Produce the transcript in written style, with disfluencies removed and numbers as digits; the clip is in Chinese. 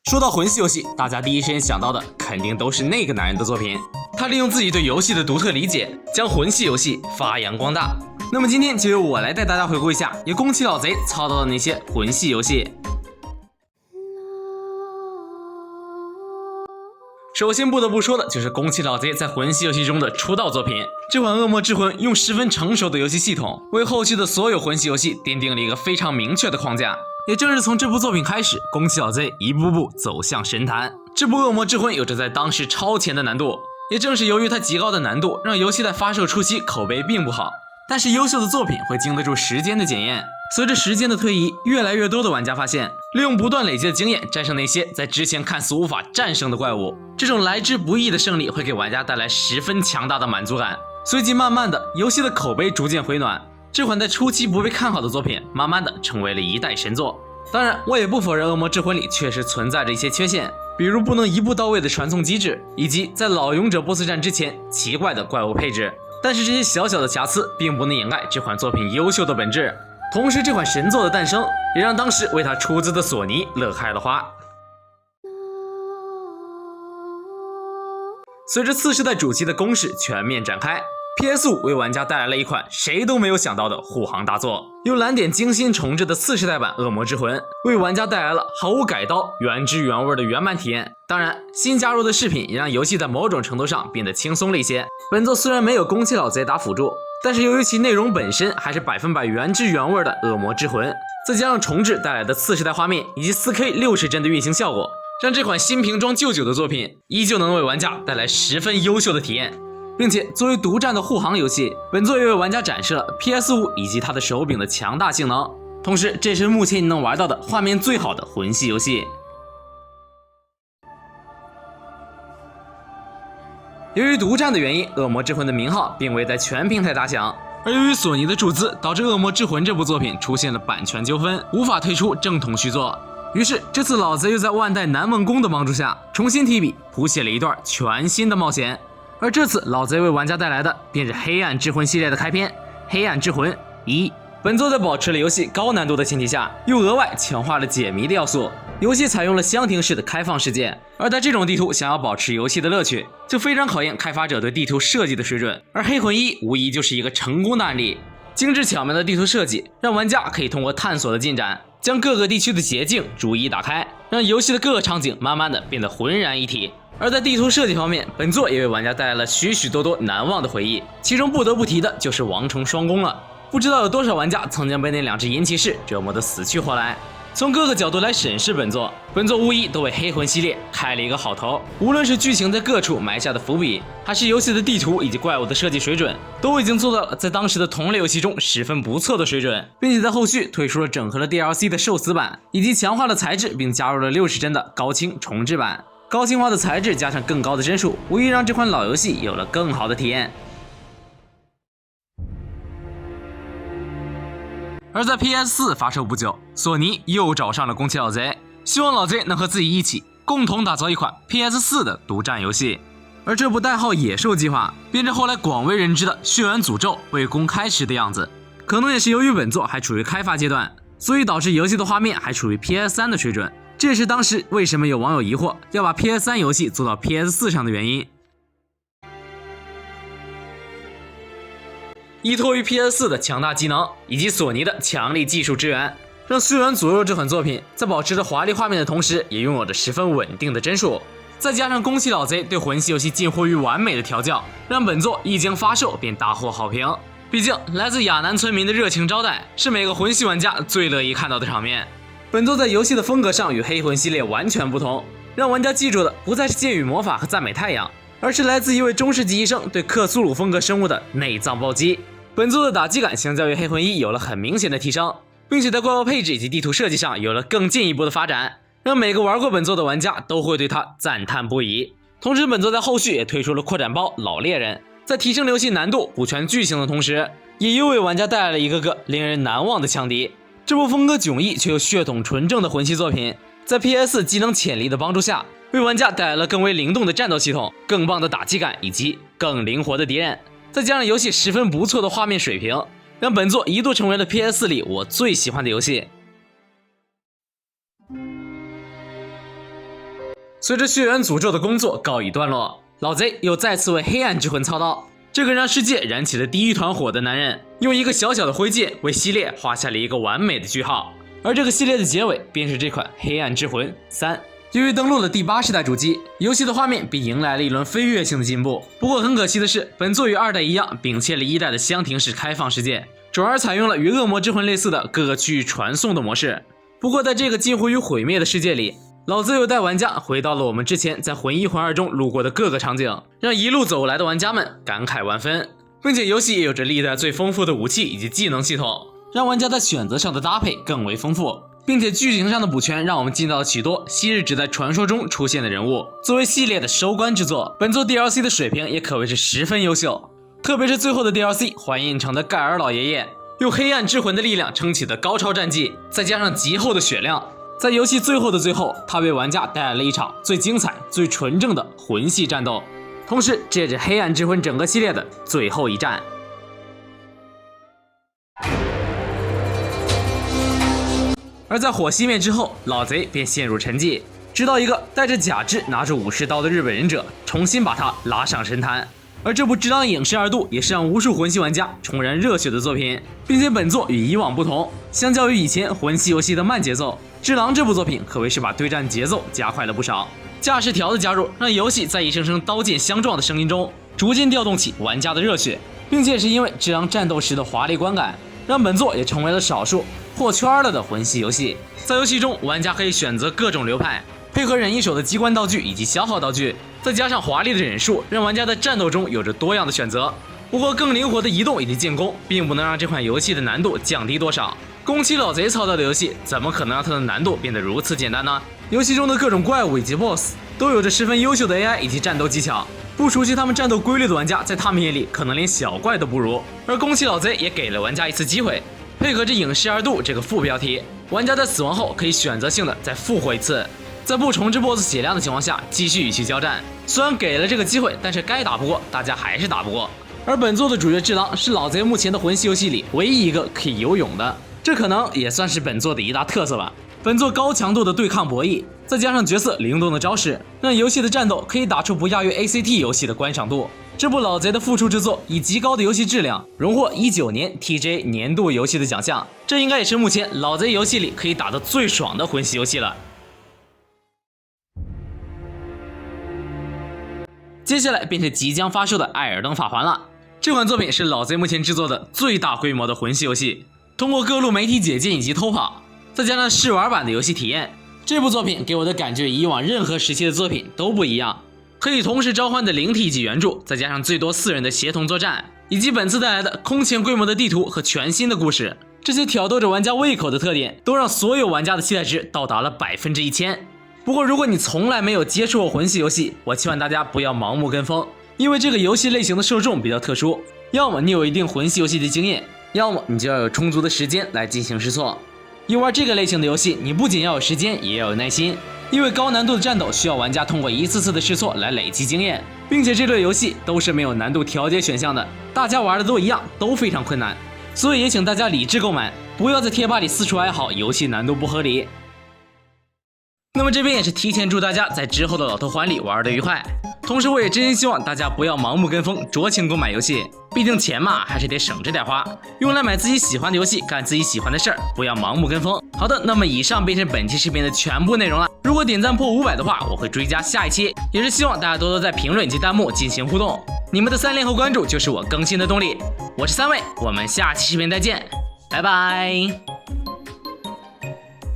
说到魂系游戏，大家第一时间想到的肯定都是那个男人的作品。他利用自己对游戏的独特理解，将魂系游戏发扬光大。那么今天就由我来带大家回顾一下由宫崎老贼操刀的那些魂系游戏。首先不得不说的就是宫崎老贼在魂系游戏中的出道作品。这款《恶魔之魂》用十分成熟的游戏系统，为后续的所有魂系游戏奠定了一个非常明确的框架。也正是从这部作品开始，宫崎老贼一步步走向神坛。这部《恶魔之魂》有着在当时超前的难度，也正是由于它极高的难度，让游戏在发售初期口碑并不好。但是优秀的作品会经得住时间的检验。随着时间的推移，越来越多的玩家发现，利用不断累积的经验战胜那些在之前看似无法战胜的怪物，这种来之不易的胜利会给玩家带来十分强大的满足感。随即慢慢的，游戏的口碑逐渐回暖，这款在初期不被看好的作品，慢慢的成为了一代神作。当然，我也不否认《恶魔之魂》里确实存在着一些缺陷，比如不能一步到位的传送机制，以及在老勇者 BOSS 战之前奇怪的怪物配置。但是这些小小的瑕疵并不能掩盖这款作品优秀的本质。同时，这款神作的诞生也让当时为它出资的索尼乐开了花。随着次世代主机的攻势全面展开， PS5 为玩家带来了一款谁都没有想到的护航大作，由蓝点精心重制的次世代版《恶魔之魂》为玩家带来了毫无改刀、原汁原味的圆满体验。当然，新加入的饰品也让游戏在某种程度上变得轻松了一些。本作虽然没有宫崎老贼打辅助，但是由于其内容本身还是100%原汁原味的《恶魔之魂》，再加上重置带来的次世代画面以及 4K 60帧的运行效果，让这款新瓶装旧酒的作品依旧能为玩家带来十分优秀的体验。并且作为独占的护航游戏，本作也为玩家展示了 PS5 以及它的手柄的强大性能，同时这是目前你能玩到的画面最好的魂系游戏。由于独占的原因，《恶魔之魂》的名号并未在全平台打响，而由于索尼的注资，导致《恶魔之魂》这部作品出现了版权纠纷，无法推出正统续作。于是这次老贼又在万代南梦宫的帮助下，重新提笔谱写了一段全新的冒险。而这次老贼为玩家带来的便是黑暗之魂系列的开篇《黑暗之魂1》。本作在保持了游戏高难度的前提下，又额外强化了解谜的要素。游戏采用了箱庭式的开放世界，而在这种地图想要保持游戏的乐趣，就非常考验开发者对地图设计的水准。而黑魂1无疑就是一个成功的案例。精致巧妙的地图设计，让玩家可以通过探索的进展，将各个地区的捷径逐一打开，让游戏的各个场景慢慢的变得浑然一体。而在地图设计方面，本作也为玩家带来了许许多多难忘的回忆，其中不得不提的就是王城双攻了。不知道有多少玩家曾经被那两只银骑士折磨得死去活来。从各个角度来审视本作无疑都为黑魂系列开了一个好头。无论是剧情在各处埋下的伏笔，还是游戏的地图以及怪物的设计水准，都已经做到了在当时的同类游戏中十分不错的水准，并且在后续推出了整合了 DLC 的寿司版，以及强化了材质，并加入了60帧的高清重制版。高清化的材质加上更高的帧数，无疑让这款老游戏有了更好的体验。而在 PS4 发售不久，索尼又找上了宫崎老贼，希望老贼能和自己一起共同打造一款 PS4 的独占游戏。而这部代号野兽计划，便是后来广为人知的血缘诅咒未公开时的样子。可能也是由于本作还处于开发阶段，所以导致游戏的画面还处于 PS3 的水准。这也是当时为什么有网友疑惑要把 PS3 游戏做到 PS4 上的原因。依托于 PS4 的强大机能以及索尼的强力技术支援，让《血缘诅咒》这款作品在保持着华丽画面的同时，也拥有着十分稳定的帧数。再加上宫崎老贼对魂系游戏近乎于完美的调教，让本作一经发售便大获好评。毕竟来自亚南村民的热情招待，是每个魂系玩家最乐意看到的场面。本作在游戏的风格上与黑魂系列完全不同，让玩家记住的不再是剑与魔法和赞美太阳，而是来自一位中世纪医生对克苏鲁风格生物的内脏暴击。本作的打击感相较于黑魂1有了很明显的提升，并且在怪物配置以及地图设计上有了更进一步的发展，让每个玩过本作的玩家都会对它赞叹不已。同时本作在后续也推出了扩展包老猎人，在提升游戏难度补全剧情的同时，也又为玩家带来了一个个令人难忘的强敌。这部风格迥异却又血统纯正的魂系作品，在 PS 技能潜力的帮助下，为玩家带来了更为灵动的战斗系统、更棒的打击感以及更灵活的敌人，再加上游戏十分不错的画面水平，让本作一度成为了 PS 里我最喜欢的游戏。随着血缘诅咒的工作告一段落，老贼又再次为黑暗之魂操刀。这个让世界燃起了第一团火的男人，用一个小小的灰烬为系列画下了一个完美的句号。而这个系列的结尾便是这款《黑暗之魂3》。由于登陆了第8世代主机，游戏的画面便迎来了一轮飞跃性的进步。不过很可惜的是，本作与2代一样，摒弃了1代的箱庭式开放世界，转而采用了与恶魔之魂类似的各个区域传送的模式。不过在这个近乎于毁灭的世界里，老子又带玩家回到了我们之前在魂1、魂2中路过的各个场景，让一路走来的玩家们感慨万分。并且游戏也有着历代最丰富的武器以及技能系统，让玩家在选择上的搭配更为丰富。并且剧情上的补全让我们见到了许多昔日只在传说中出现的人物。作为系列的收官之作，本作 DLC 的水平也可谓是十分优秀，特别是最后的 DLC 还原城的盖尔老爷爷用黑暗之魂的力量撑起的高超战绩，再加上极厚的血量，在游戏最后的最后，他为玩家带来了一场最精彩最纯正的魂系战斗，同时这也是黑暗之魂整个系列的最后一战。而在火熄灭之后，老贼便陷入沉寂，直到一个带着假肢拿着武士刀的日本忍者重新把他拉上神坛。而这部《只狼影视2度》也是让无数魂系玩家重燃热血的作品，并且本作与以往不同，相较于以前魂系游戏的慢节奏，《只狼》这部作品可谓是把对战节奏加快了不少。驾驶条的加入让游戏在一声声刀剑相撞的声音中逐渐调动起玩家的热血，并且是因为《只狼》战斗时的华丽观感，让本作也成为了少数破圈了的魂系游戏。在游戏中，玩家可以选择各种流派，配合忍一手的机关道具以及消耗道具，再加上华丽的忍术，让玩家在战斗中有着多样的选择。不过更灵活的移动以及进攻并不能让这款游戏的难度降低多少。宫崎老贼操刀的游戏怎么可能让它的难度变得如此简单呢？游戏中的各种怪物以及 BOSS 都有着十分优秀的 AI 以及战斗技巧，不熟悉他们战斗规律的玩家在他们眼里可能连小怪都不如。而宫崎老贼也给了玩家一次机会，配合着影视2度这个副标题，玩家在死亡后可以选择性的再复活一次，在不重置 BOSS 血量的情况下继续与其交战。虽然给了这个机会，但是该打不过大家还是打不过。而本作的主角只狼是老贼目前的魂系游戏里唯一一个可以游泳的，这可能也算是本作的一大特色吧。本作高强度的对抗博弈，再加上角色灵动的招式，让游戏的战斗可以打出不亚于 ACT 游戏的观赏度。这部老贼的复出之作以极高的游戏质量荣获19年 TGA 年度游戏的奖项，这应该也是目前老贼游戏里可以打得最爽的魂系游戏了。接下来便是即将发售的《艾尔登法环》了。这款作品是老贼目前制作的最大规模的魂系游戏，通过各路媒体解禁以及偷跑，再加上试玩版的游戏体验，这部作品给我的感觉与以往任何时期的作品都不一样。可以同时召唤的灵体以及援助，再加上最多4人的协同作战，以及本次带来的空前规模的地图和全新的故事，这些挑逗着玩家胃口的特点，都让所有玩家的期待值到达了1000%。不过如果你从来没有接触过魂系游戏，我希望大家不要盲目跟风，因为这个游戏类型的受众比较特殊，要么你有一定魂系游戏的经验，要么你就要有充足的时间来进行试错。因为这个类型的游戏，你不仅要有时间，也要有耐心，因为高难度的战斗需要玩家通过一次次的试错来累积经验，并且这类游戏都是没有难度调节选项的，大家玩的都一样，都非常困难，所以也请大家理智购买，不要在贴吧里四处哀嚎游戏难度不合理。那么这边也是提前祝大家在之后的老头环里玩得愉快，同时我也真心希望大家不要盲目跟风酌情购买游戏，毕竟钱嘛还是得省着点花，用来买自己喜欢的游戏，干自己喜欢的事儿，不要盲目跟风。好的，那么以上便是本期视频的全部内容了。如果点赞破500的话，我会追加下一期，也是希望大家多多在评论及弹幕进行互动，你们的3连和关注就是我更新的动力。我是3位，我们下期视频再见，拜拜。